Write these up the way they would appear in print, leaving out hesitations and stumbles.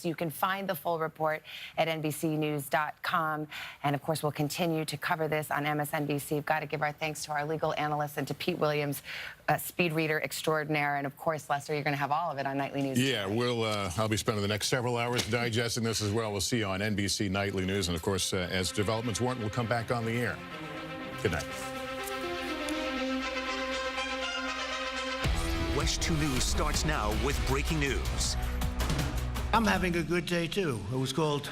You can find the full report at NBCnews.com. And of course, we'll continue to cover this on MSNBC. We've got to give our thanks to our legal analyst and to Pete Williams, speed reader extraordinaire. And of course, Lester, you're going to have all of it on Nightly News. Yeah, I'll be spending the next several hours digesting this as well. We'll see you on NBC Nightly News. And of course, as developments warrant, we'll come back on the air. Good night. WESH 2 News starts now with breaking news. I'm having a good day, too. It was called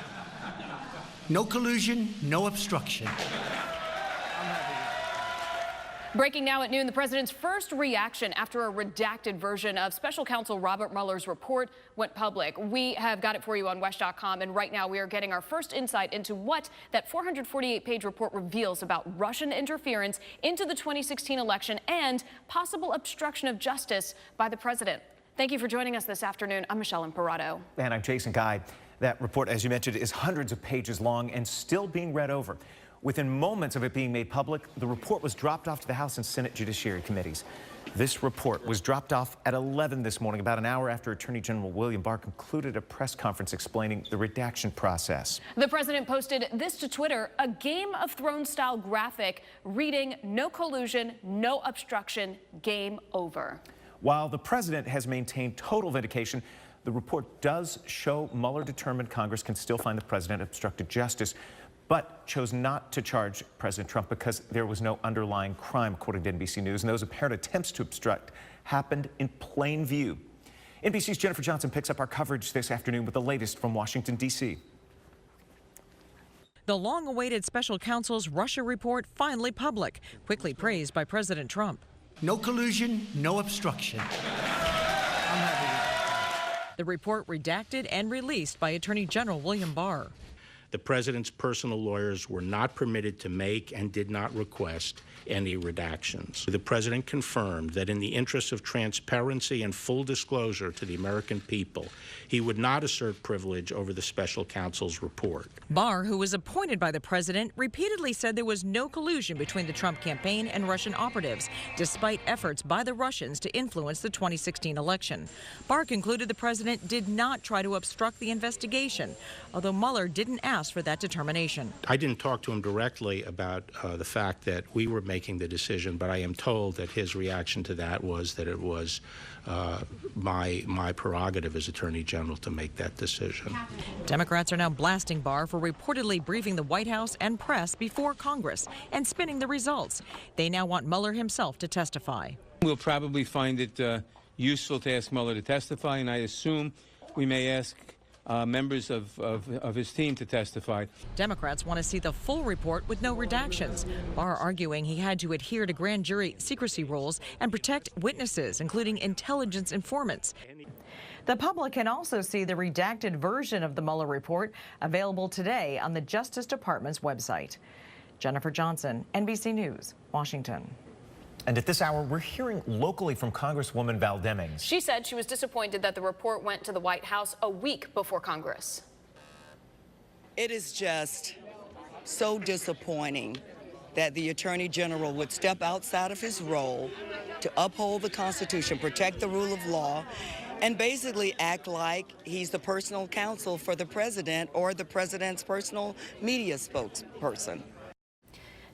No Collusion, No Obstruction. Breaking now at noon, the president's first reaction after a redacted version of special counsel Robert Mueller's report went public. We have got it for you on WESH.com, and right now we are getting our first insight into what that 448-page report reveals about Russian interference into the 2016 election and possible obstruction of justice by the president. Thank you for joining us this afternoon. I'm Michelle Imparato. And I'm Jason Guy. That report, as you mentioned, is hundreds of pages long and still being read over. Within moments of it being made public, the report was dropped off to the House and Senate Judiciary Committees. This report was dropped off at 11 this morning, about an hour after Attorney General William Barr concluded a press conference explaining the redaction process. The president posted this to Twitter, a Game of Thrones-style graphic reading, "No collusion, no obstruction, game over." While the president has maintained total vindication, the report does show Mueller determined Congress can still find the president obstructed justice, but chose not to charge President Trump because there was no underlying crime, according to NBC News, and those apparent attempts to obstruct happened in plain view. NBC's Jennifer Johnson picks up our coverage this afternoon with the latest from Washington, D.C. The long-awaited special counsel's Russia report finally public, quickly praised by President Trump. No collusion, no obstruction. The report redacted and released by Attorney General William Barr. The president's personal lawyers were not permitted to make and did not request any redactions. The president confirmed that in the interest of transparency and full disclosure to the American people, he would not assert privilege over the special counsel's report. Barr, who was appointed by the president, repeatedly said there was no collusion between the Trump campaign and Russian operatives, despite efforts by the Russians to influence the 2016 election. Barr concluded the president did not try to obstruct the investigation, although Mueller didn't ask for that determination. I didn't talk to him directly about the fact that we were making the decision, but I am told that his reaction to that was that it was my prerogative as Attorney General to make that decision. Democrats are now blasting Barr for reportedly briefing the White House and press before Congress and spinning the results. They now want Mueller himself to testify. We'll probably find it useful to ask Mueller to testify, and I assume we may ask members of his team to testify. Democrats want to see the full report with no redactions. Barr arguing he had to adhere to grand jury secrecy rules and protect witnesses, including intelligence informants. The public can also see the redacted version of the Mueller report available today on the Justice Department's website. Jennifer Johnson, NBC News, Washington. And at this hour, we're hearing locally from Congresswoman Val Demings. She said she was disappointed that the report went to the White House a week before Congress. It is just so disappointing that the Attorney General would step outside of his role to uphold the Constitution, protect the rule of law, and basically act like he's the personal counsel for the president or the president's personal media spokesperson.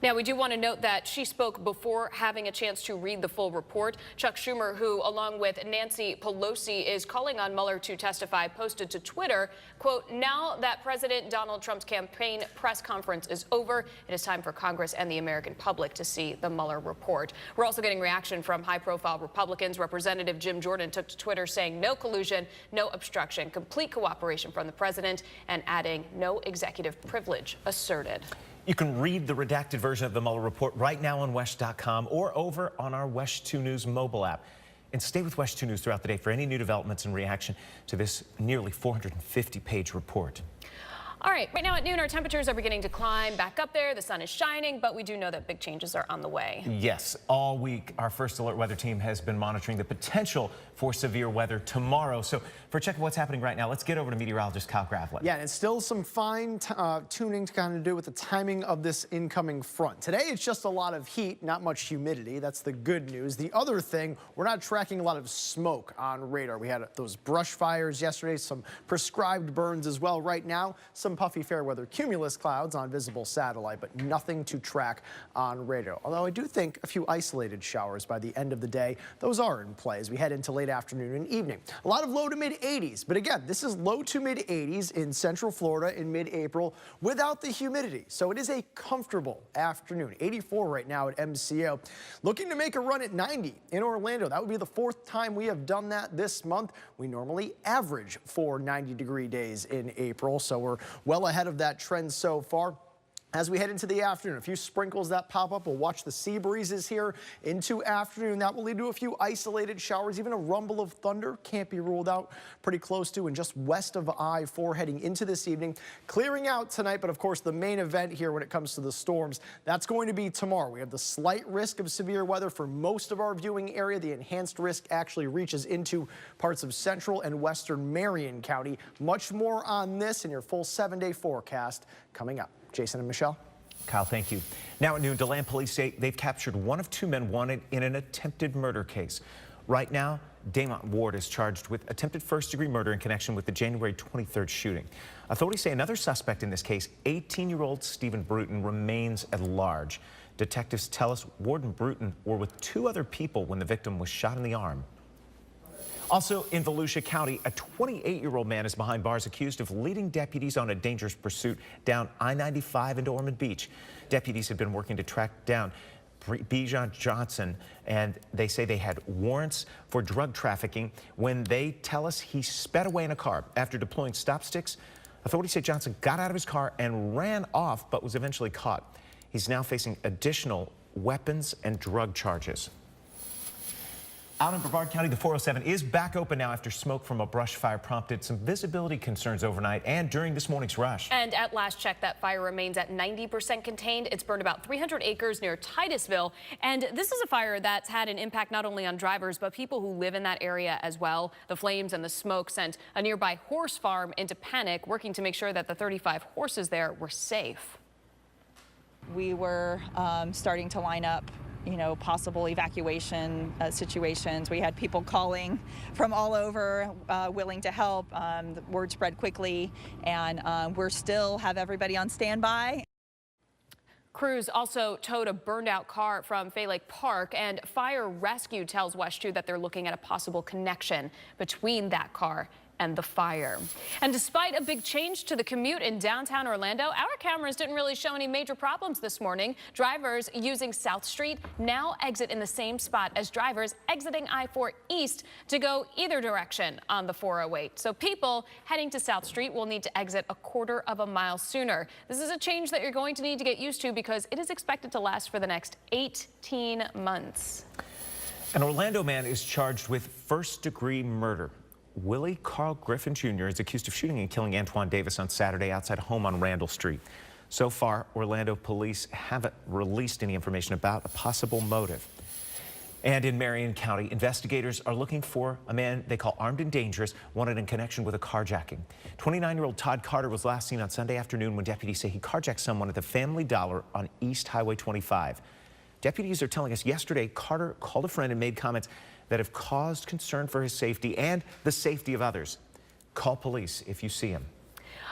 Now, we do want to note that she spoke before having a chance to read the full report. Chuck Schumer, who, along with Nancy Pelosi, is calling on Mueller to testify, posted to Twitter, quote, "Now that President Donald Trump's campaign press conference is over, it is time for Congress and the American public to see the Mueller report." We're also getting reaction from high-profile Republicans. Representative Jim Jordan took to Twitter saying no collusion, no obstruction, complete cooperation from the president, and adding no executive privilege asserted. You can read the redacted version of the Mueller report right now on WESH.com or over on our WESH 2 News mobile app. And stay with WESH 2 News throughout the day for any new developments in reaction to this nearly 450-page report. All right, right now at noon, our temperatures are beginning to climb back up there. The sun is shining, but we do know that big changes are on the way. Yes, all week, our First Alert weather team has been monitoring the potential for severe weather tomorrow. So for a check of what's happening right now, let's get over to meteorologist Kyle Gravelet. Yeah, and it's still some fine tuning to kind of do with the timing of this incoming front. Today, it's just a lot of heat, not much humidity. That's the good news. The other thing, we're not tracking a lot of smoke on radar. We had those brush fires yesterday, some prescribed burns as well. Right now, some puffy fair weather cumulus clouds on visible satellite, but nothing to track on radar. Although I do think a few isolated showers by the end of the day, those are in play as we head into late afternoon and evening. A lot of low to mid 80s, but again, this is low to mid 80s in central Florida in mid-April without the humidity. So it is a comfortable afternoon. 84 right now at MCO. Looking to make a run at 90 in Orlando. That would be the 4th time we have done that this month. We normally average 4 90-degree days in April, so we're well ahead of that trend so far. As we head into the afternoon, a few sprinkles that pop up. We'll watch the sea breezes here into afternoon. That will lead to a few isolated showers. Even a rumble of thunder can't be ruled out. Pretty close to and just west of I-4 heading into this evening. Clearing out tonight, but of course the main event here when it comes to the storms, that's going to be tomorrow. We have the slight risk of severe weather for most of our viewing area. The enhanced risk actually reaches into parts of central and western Marion County. Much more on this in your full 7-day forecast coming up. Jason and Michelle. Kyle, thank you. Now at noon, DeLand police say they've captured one of 2 men wanted in an attempted murder case. Right now, Damont Ward is charged with attempted first-degree murder in connection with the January 23rd shooting. Authorities say another suspect in this case, 18-year-old Stephen Bruton, remains at large. Detectives tell us Ward and Bruton were with 2 other people when the victim was shot in the arm. Also in Volusia County, a 28-year-old man is behind bars accused of leading deputies on a dangerous pursuit down I-95 into Ormond Beach. Deputies have been working to track down Bijan Johnson, and they say they had warrants for drug trafficking when they tell us he sped away in a car. After deploying stop sticks, authorities say Johnson got out of his car and ran off, but was eventually caught. He's now facing additional weapons and drug charges. Out in Brevard County, the 407 is back open now after smoke from a brush fire prompted some visibility concerns overnight and during this morning's rush. And at last check, that fire remains at 90% contained. It's burned about 300 acres near Titusville. And this is a fire that's had an impact not only on drivers, but people who live in that area as well. The flames and the smoke sent a nearby horse farm into panic, working to make sure that the 35 horses there were safe. We were starting to line up possible evacuation situations. We had people calling from all over, willing to help. The word spread quickly, and we're still have everybody on standby. Crews also towed a burned out car from Fay Lake Park, and Fire Rescue tells WESH 2 that they're looking at a possible connection between that car and the fire. And despite a big change to the commute in downtown Orlando, our cameras didn't really show any major problems this morning. Drivers using South Street now exit in the same spot as drivers exiting I-4 east to go either direction on the 408. So people heading to South Street will need to exit a quarter of a mile sooner. This is a change that you're going to need to get used to because it is expected to last for the next 18 months. An Orlando man is charged with first-degree murder. Willie Carl Griffin Jr. is accused of shooting and killing Antoine Davis on Saturday outside a home on Randall Street. So far, Orlando police haven't released any information about a possible motive. And in Marion County, investigators are looking for a man they call armed and dangerous, wanted in connection with a carjacking. 29-year-old Todd Carter was last seen on Sunday afternoon when deputies say he carjacked someone at the Family Dollar on East Highway 25. Deputies are telling us yesterday Carter called a friend and made comments that have caused concern for his safety and the safety of others. Call police if you see him.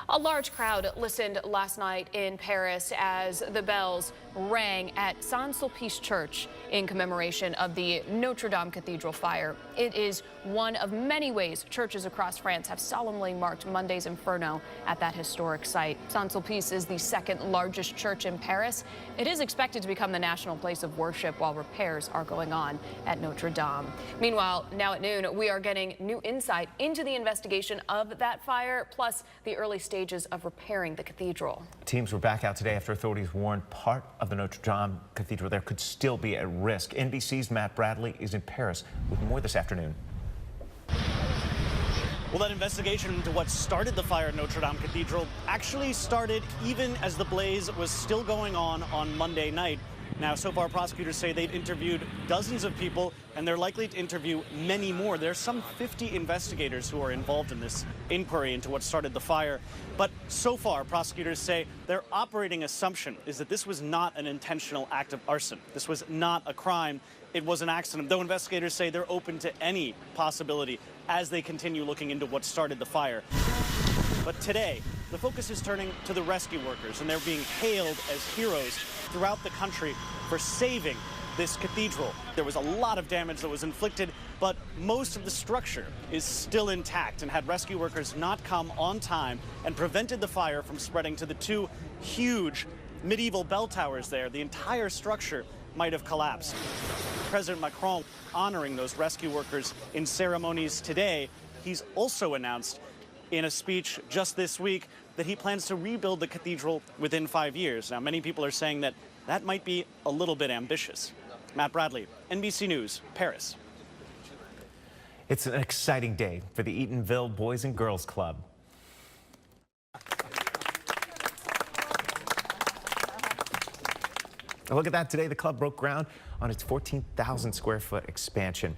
A large crowd listened last night in Paris as the bells rang at Saint-Sulpice Church in commemoration of the Notre Dame Cathedral fire. It is one of many ways churches across France have solemnly marked Monday's inferno at that historic site. Saint-Sulpice is the second largest church in Paris. It is expected to become the national place of worship while repairs are going on at Notre Dame. Meanwhile, now at noon, we are getting new insight into the investigation of that fire, plus the early stages of repairing the cathedral. Teams were back out today after authorities warned part of the Notre Dame Cathedral there could still be at risk. NBC's Matt Bradley is in Paris with more this afternoon. Well, that investigation into what started the fire at Notre Dame Cathedral actually started even as the blaze was still going on Monday night. Now, so far, prosecutors say they've interviewed dozens of people, and they're likely to interview many more. There's some 50 investigators who are involved in this inquiry into what started the fire. But so far, prosecutors say their operating assumption is that this was not an intentional act of arson. This was not a crime. It was an accident, though investigators say they're open to any possibility as they continue looking into what started the fire. But today, the focus is turning to the rescue workers, and they're being hailed as heroes throughout the country for saving this cathedral. There was a lot of damage that was inflicted, but most of the structure is still intact. And had rescue workers not come on time and prevented the fire from spreading to the two huge medieval bell towers there, the entire structure might have collapsed. President Macron honoring those rescue workers in ceremonies today. He's also announced in a speech just this week that he plans to rebuild the cathedral within 5 years. Now, many people are saying that that might be a little bit ambitious. Matt Bradley, NBC News, Paris. It's an exciting day for the Eatonville Boys and Girls Club. Look at that. Today, the club broke ground on its 14,000 square foot expansion.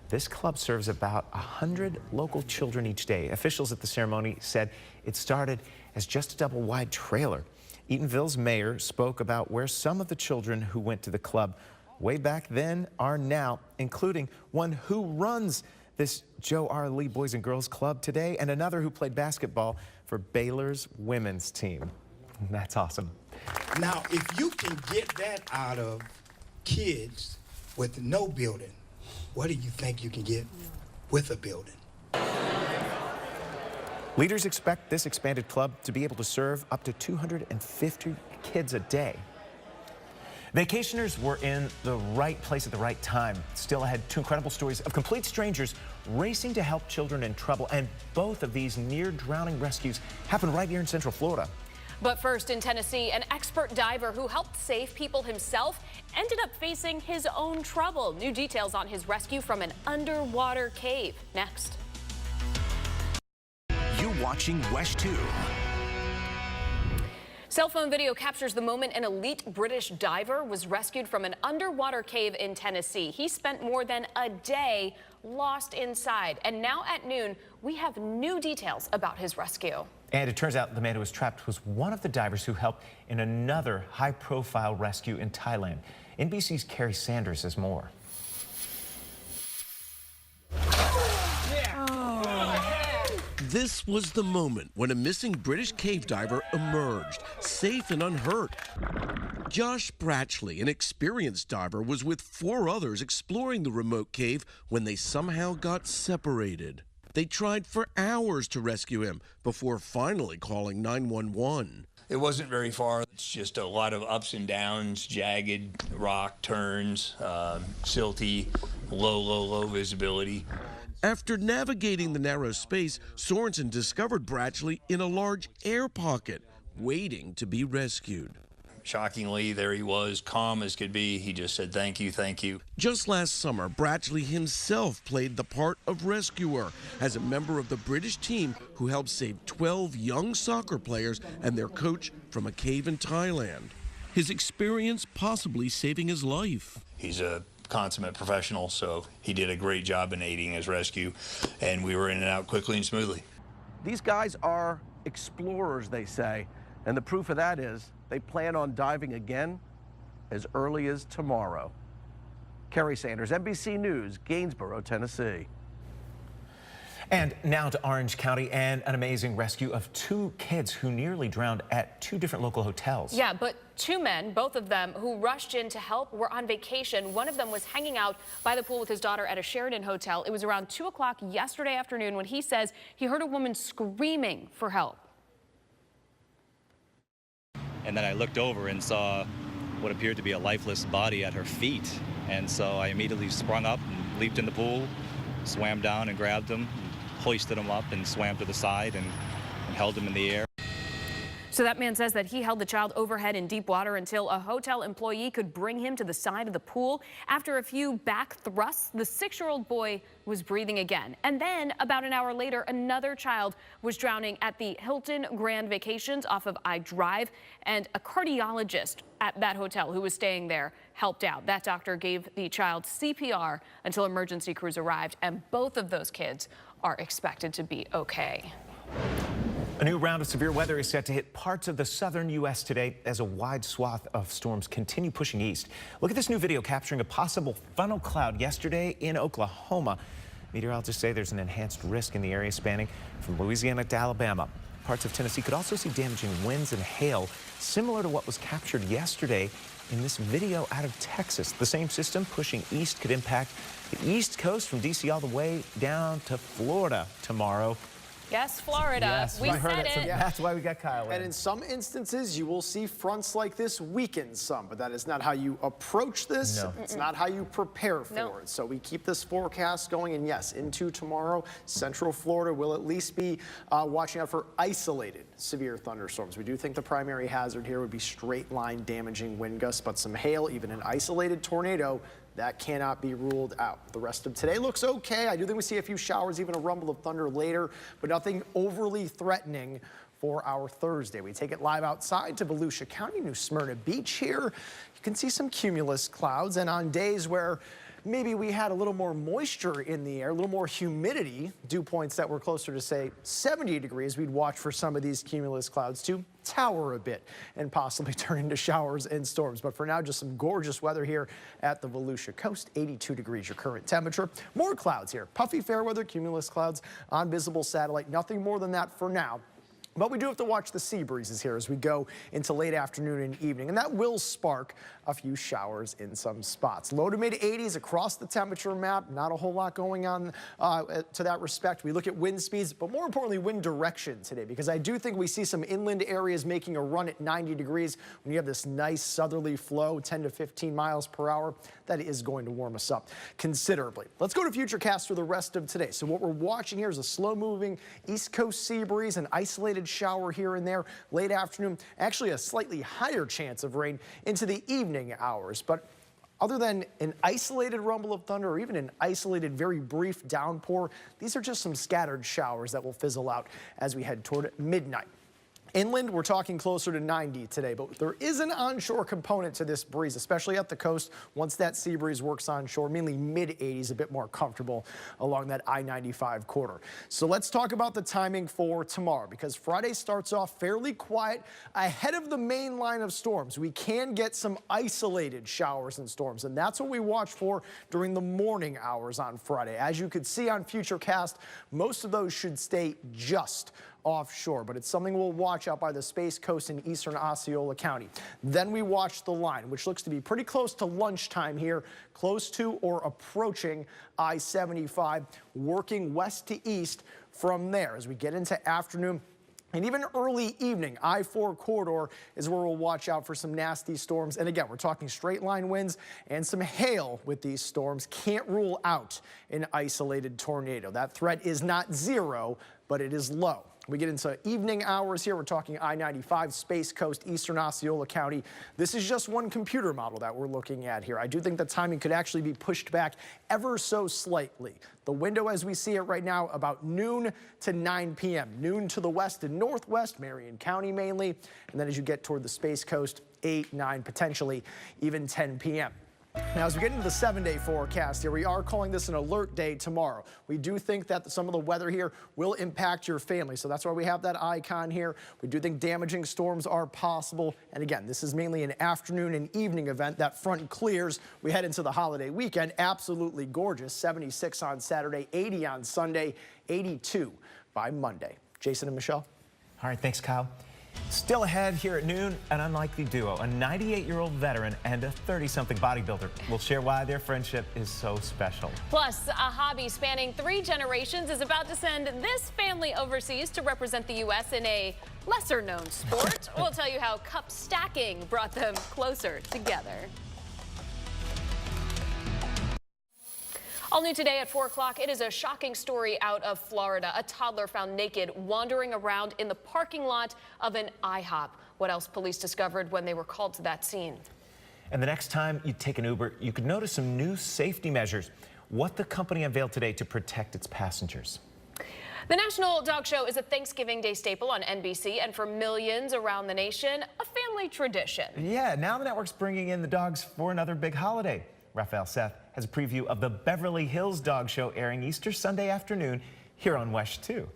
This club serves about 100 local children each day. Officials at the ceremony said it started as just a double-wide trailer. Eatonville's mayor spoke about where some of the children who went to the club way back then are now, including one who runs this Joe R. Lee Boys and Girls Club today, and another who played basketball for Baylor's women's team. That's awesome. Now, if you can get that out of kids with no building, what do you think you can get with a building? Leaders expect this expanded club to be able to serve up to 250 kids a day. Vacationers were in the right place at the right time. Still ahead, two incredible stories of complete strangers racing to help children in trouble, and both of these near-drowning rescues happened right here in Central Florida. But first, in Tennessee, an expert diver who helped save people himself ended up facing his own trouble. New details on his rescue from an underwater cave. Next. You're watching WESH 2. Cell phone video captures the moment an elite British diver was rescued from an underwater cave in Tennessee. He spent more than a day lost inside. And now at noon, we have new details about his rescue. And it turns out the man who was trapped was one of the divers who helped in another high-profile rescue in Thailand. NBC's Kerry Sanders has more. This was the moment when a missing British cave diver emerged, safe and unhurt. Josh Bratchley, an experienced diver, was with 4 others exploring the remote cave when they somehow got separated. They tried for hours to rescue him before finally calling 911. It wasn't very far. It's just a lot of ups and downs, jagged rock turns, silty, low visibility. After navigating the narrow space, Sorensen discovered Bratchley in a large air pocket, waiting to be rescued. Shockingly, there he was, calm as could be. He just said, "Thank you, thank you." Just last summer, Bratchley himself played the part of rescuer as a member of the British team who helped save 12 young soccer players and their coach from a cave in Thailand. His experience possibly saving his life. He's a consummate professional, so he did a great job in aiding his rescue, and we were in and out quickly and smoothly. These guys are explorers, they say, and the proof of that is they plan on diving again as early as tomorrow. Kerry Sanders, NBC News, Gainesboro, Tennessee. And now to Orange County and an amazing rescue of 2 kids who nearly drowned at 2 different local hotels. Yeah, but 2 men, both of them, who rushed in to help were on vacation. One of them was hanging out by the pool with his daughter at a Sheraton hotel. It was around 2 o'clock yesterday afternoon when he says he heard a woman screaming for help. And then I looked over and saw what appeared to be a lifeless body at her feet. And so I immediately sprung up and leaped in the pool, swam down and grabbed him, hoisted him up and swam to the side and held him in the air. So that man says that he held the child overhead in deep water until a hotel employee could bring him to the side of the pool. After a few back thrusts, the 6-year-old boy was breathing again. And then about an hour later, another child was drowning at the Hilton Grand Vacations off of I Drive, and a cardiologist at that hotel who was staying there helped out. That doctor gave the child CPR until emergency crews arrived, and both of those kids are expected to be okay. A new round of severe weather is set to hit parts of the southern U.S. today as a wide swath of storms continue pushing east. Look at this new video capturing a possible funnel cloud yesterday in Oklahoma. Meteorologists say there's an enhanced risk in the area spanning from Louisiana to Alabama. Parts of Tennessee could also see damaging winds and hail, similar to what was captured yesterday in this video out of Texas. The same system pushing east could impact the East Coast from D.C. all the way down to Florida tomorrow. Yes, Florida. Yes, we said it. Yeah. That's why we got Kyle in. And in some instances, you will see fronts like this weaken some, but that is not how you approach this. No. It's not how you prepare for No. it. So we keep this forecast going, and yes, into tomorrow, Central Florida will at least be watching out for isolated severe thunderstorms. We do think the primary hazard here would be straight line damaging wind gusts, but some hail, even an isolated tornado, that cannot be ruled out. The rest of today looks okay. I do think we see a few showers, even a rumble of thunder later, but nothing overly threatening for our Thursday. We take it live outside to Volusia County, New Smyrna Beach here. You can see some cumulus clouds, and on days where maybe we had a little more moisture in the air, a little more humidity, dew points that were closer to, say, 70 degrees, we'd watch for some of these cumulus clouds to tower a bit and possibly turn into showers and storms. But for now, just some gorgeous weather here at the Volusia Coast. 82 degrees your current temperature. More clouds here. Puffy fair weather, cumulus clouds on visible satellite. Nothing more than that for now. But we do have to watch the sea breezes here as we go into late afternoon and evening, and that will spark a few showers in some spots. Low to mid 80s across the temperature map. Not a whole lot going on to that respect. We look at wind speeds, but more importantly, wind direction today, because I do think we see some inland areas making a run at 90 degrees. When you have this nice southerly flow, 10 to 15 miles per hour, that is going to warm us up considerably. Let's go to Futurecast for the rest of today. So what we're watching here is a slow-moving East Coast sea breeze, an isolated shower here and there late afternoon, actually a slightly higher chance of rain into the evening hours. But other than an isolated rumble of thunder or even an isolated very brief downpour, these are just some scattered showers that will fizzle out as we head toward midnight. Inland, we're talking closer to 90 today, but there is an onshore component to this breeze, especially at the coast. Once that sea breeze works onshore, mainly mid-80s, a bit more comfortable along that I-95 corridor. So let's talk about the timing for tomorrow, because Friday starts off fairly quiet. Ahead of the main line of storms, we can get some isolated showers and storms, and that's what we watch for during the morning hours on Friday. As you could see on Futurecast, most of those should stay just offshore, but it's something we'll watch out by the Space Coast in eastern Osceola County. Then we watch the line, which looks to be pretty close to lunchtime here, close to or approaching I-75, working west to east from there. As we get into afternoon and even early evening, I-4 corridor is where we'll watch out for some nasty storms. And again, we're talking straight line winds and some hail with these storms. Can't rule out an isolated tornado. That threat is not zero, but it is low. We get into evening hours here. We're talking I-95, Space Coast, eastern Osceola County. This is just one computer model that we're looking at here. I do think the timing could actually be pushed back ever so slightly. The window as we see it right now, about noon to 9 p.m. Noon to the west and northwest, Marion County mainly. And then as you get toward the Space Coast, 8, 9, potentially even 10 p.m. Now, as we get into the 7-day forecast here, we are calling this an alert day tomorrow. We do think that some of the weather here will impact your family, so that's why we have that icon here. We do think damaging storms are possible. And again, this is mainly an afternoon and evening event. That front clears. We head into the holiday weekend. Absolutely gorgeous. 76 on Saturday, 80 on Sunday, 82 by Monday. Jason and Michelle. All right, thanks, Kyle. Still ahead here at noon, an unlikely duo, a 98-year-old veteran and a 30-something bodybuilder will share why their friendship is so special. Plus, a hobby spanning 3 generations is about to send this family overseas to represent the U.S. in a lesser-known sport. We'll tell you how cup stacking brought them closer together. All new today at 4 o'clock, it is a shocking story out of Florida. A toddler found naked wandering around in the parking lot of an IHOP. What else police discovered when they were called to that scene? And the next time you take an Uber, you could notice some new safety measures. What the company unveiled today to protect its passengers. The National Dog Show is a Thanksgiving Day staple on NBC, and for millions around the nation, a family tradition. Yeah, now the network's bringing in the dogs for another big holiday. Raphael Seth has a preview of the Beverly Hills Dog Show airing Easter Sunday afternoon here on WESH 2.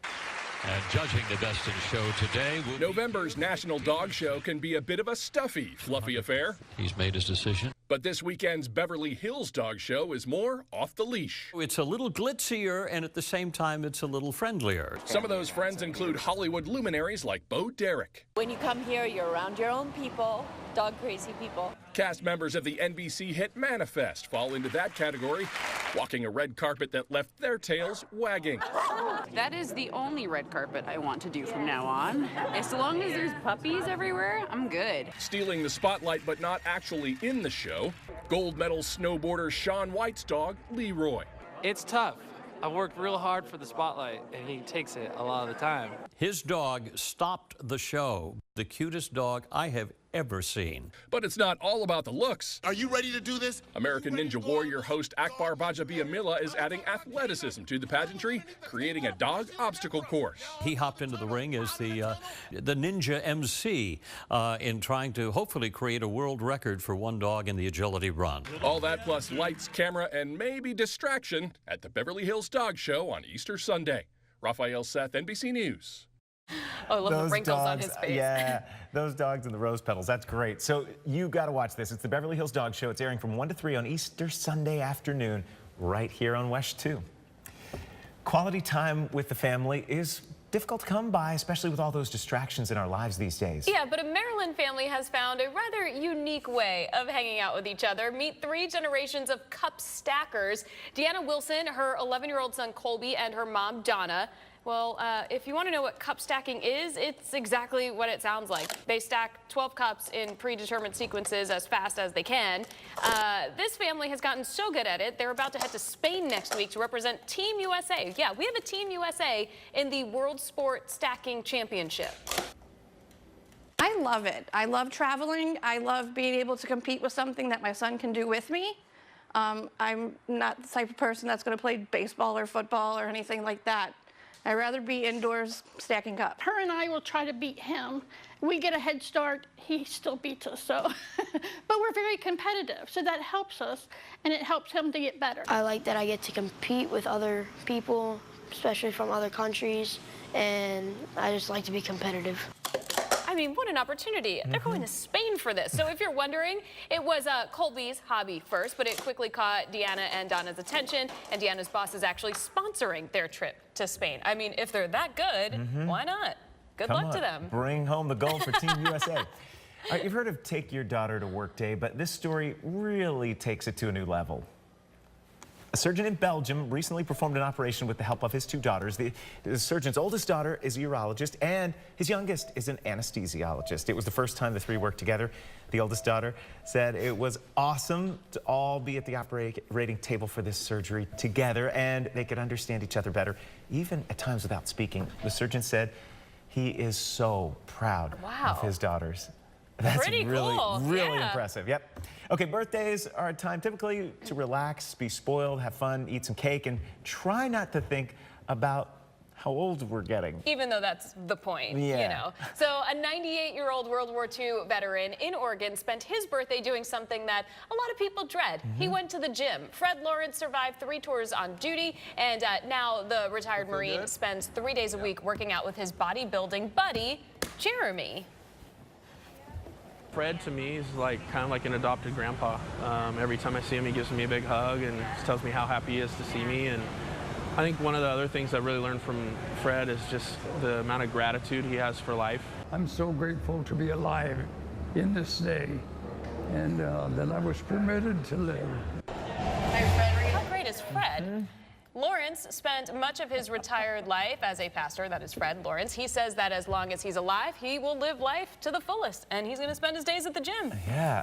And judging the Best in Show today will November's National Dog Show can be a bit of a stuffy, fluffy affair. He's made his decision. But this weekend's Beverly Hills Dog Show is more off the leash. It's a little glitzier, and at the same time, it's a little friendlier. Some of those friends include Hollywood luminaries like Bo Derek. When you come here, you're around your own people, dog crazy people. Cast members of the NBC hit Manifest fall into that category, walking a red carpet that left their tails wagging. That is the only red carpet I want to do from now on. As long as there's puppies everywhere, I'm good. Stealing the spotlight but not actually in the show, gold medal snowboarder Shaun White's dog, Leroy. It's tough. I worked real hard for the spotlight, and he takes it a lot of the time. His dog stopped the show. The cutest dog I have ever seen. But it's not all about the looks. Are you ready to do this? American Ninja Warrior host Akbar Bajabiamila is adding athleticism to the pageantry, creating a dog obstacle course. He hopped into the ring as the Ninja MC in trying to hopefully create a world record for one dog in the agility run. All that plus lights, camera, and maybe distraction at the Beverly Hills Dog Show on Easter Sunday. Raphael Seth, NBC News. Oh, I love the wrinkles on his face. Yeah, those dogs and the rose petals. That's great. So you got to watch this. It's the Beverly Hills Dog Show. It's airing from 1 to 3 on Easter Sunday afternoon right here on WESH 2. Quality time with the family is difficult to come by, especially with all those distractions in our lives these days. Yeah, but a Maryland family has found a rather unique way of hanging out with each other. Meet 3 generations of cup stackers. Deanna Wilson, her 11-year-old son Colby, and her mom Donna. Well, if you want to know what cup stacking is, it's exactly what it sounds like. They stack 12 cups in predetermined sequences as fast as they can. This family has gotten so good at it, they're about to head to Spain next week to represent Team USA. Yeah, we have a Team USA in the World Sport Stacking Championship. I love it. I love traveling. I love being able to compete with something that my son can do with me. I'm not the type of person that's going to play baseball or football or anything like that. I'd rather be indoors stacking cups. Her and I will try to beat him. We get a head start, he still beats us, so. But we're very competitive, so that helps us, and it helps him to get better. I like that I get to compete with other people, especially from other countries, and I just like to be competitive. I mean, what an opportunity. They're going to Spain for this. So if you're wondering, it was Colby's hobby first, but it quickly caught Deanna and Donna's attention, and Deanna's boss is actually sponsoring their trip to Spain. I mean, if they're that good, why not? Good luck to them. Bring home the gold for Team USA. All right, you've heard of Take Your Daughter to Work Day, but this story really takes it to a new level. A surgeon in Belgium recently performed an operation with the help of his 2 daughters. The surgeon's oldest daughter is a urologist, and his youngest is an anesthesiologist. It was the first time the 3 worked together. The oldest daughter said it was awesome to all be at the operating table for this surgery together, and they could understand each other better, even at times without speaking. The surgeon said he is so proud of his daughters. That's pretty really, cool. really impressive. Yep. Okay, birthdays are a time typically to relax, be spoiled, have fun, eat some cake, and try not to think about how old we're getting. Even though that's the point, you Yeah. know. So a 98-year-old World War II veteran in Oregon spent his birthday doing something that a lot of people dread. He went to the gym. Fred Lawrence survived 3 tours on duty, and now the retired Marine spends 3 days a week working out with his bodybuilding buddy, Jeremy. Fred, to me, is like kind of like an adopted grandpa. Every time I see him, he gives me a big hug and tells me how happy he is to see me. And I think one of the other things I really learned from Fred is just the amount of gratitude he has for life. I'm so grateful to be alive in this day and that I was permitted to live. How great is Fred? Lawrence Lawrence spent much of his retired life as a pastor. That is Fred Lawrence. He says that as long as he's alive, he will live life to the fullest, and he's going to spend his days at the gym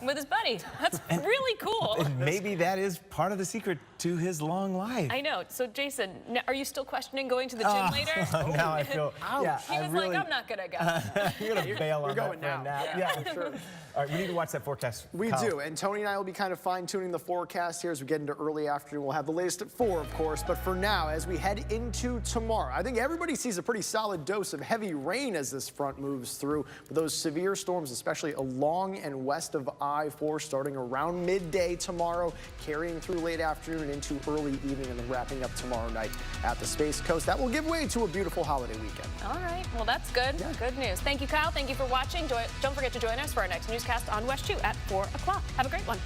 with his buddy. That's really cool. And maybe that is part of the secret to his long life. I know. So, Jason, are you still questioning going to the gym later? Now I feel. Yeah, he was like, I'm not going to go. You're going to bail on going that now. for a nap. Yeah, sure. All right, we need to watch that forecast. We Kyle. do, and Tony and I will be kind of fine-tuning the forecast here as we get into early afternoon. We'll have the latest at 4, of course, but for now, as we head into tomorrow, I think everybody sees a pretty solid dose of heavy rain as this front moves through, with those severe storms, especially along and west of I-4, starting around midday tomorrow, carrying through late afternoon and into early evening, and then wrapping up tomorrow night at the Space Coast. That will give way to a beautiful holiday weekend. All right, well, that's good. Yeah. Good news. Thank you, Kyle. Thank you for watching. Don't forget to join us for our next newscast on West 2 at 4 o'clock. Have a great one.